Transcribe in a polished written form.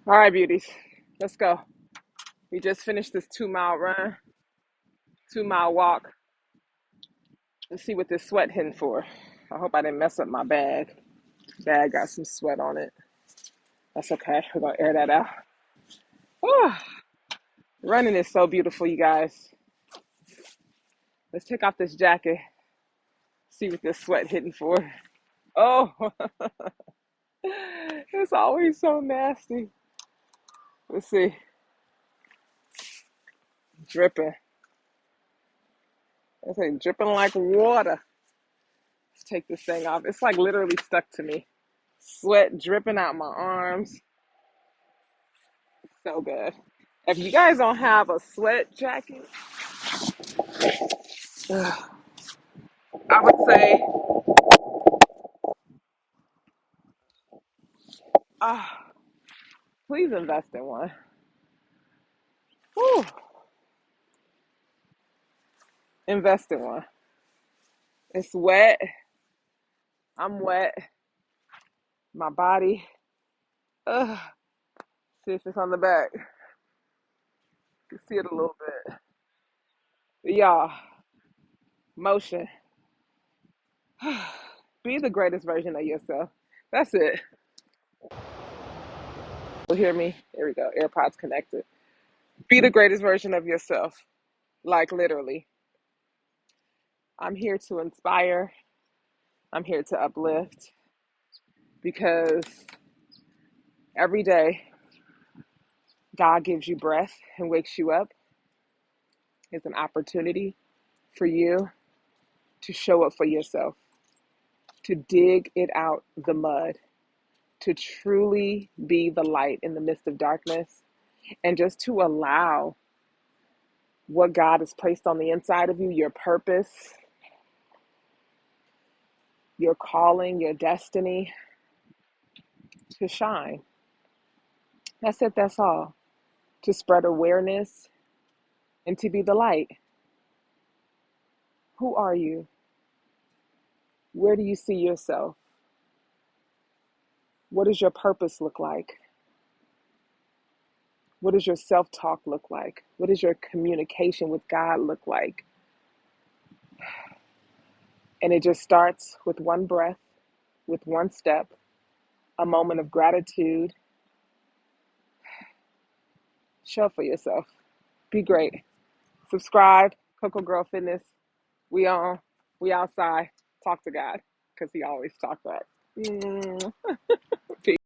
All right, beauties, let's go. We just finished this 2 mile run, 2 mile walk. Let's see what this sweat hitting for. I hope I didn't mess up my bag. Bag got some sweat on it. That's okay. We're gonna air that out. Whew. Running is so beautiful, you guys. Let's take off this jacket. See what this sweat hitting for. Oh, it's always so nasty. Let's see. Dripping. I say dripping like water. Let's take this thing off. It's like literally stuck to me. Sweat dripping out my arms. So good. If you guys don't have a sweat jacket, I would say, ah, please invest in one. Whew. Invest in one. It's wet. I'm wet. My body. Ugh. See if it's on the back. You can see it a little bit. But y'all, motion. Be the greatest version of yourself. That's it. You'll hear me? There we go. AirPods connected. Be the greatest version of yourself. Like literally. I'm here to inspire. I'm here to uplift because every day God gives you breath and wakes you up. It's an opportunity for you to show up for yourself, to dig it out the mud, to truly be the light in the midst of darkness, and just to allow what God has placed on the inside of you, your purpose, your calling, your destiny, to shine. That's it, that's all. To spread awareness and to be the light. Who are you? Where do you see yourself? What does your purpose look like? What does your self talk look like? What does your communication with God look like? And it just starts with one breath, with one step, a moment of gratitude. Show up for yourself. Be great. Subscribe, Coco Girl Fitness. We on, we outside. Talk to God, because He always talks back. Peace.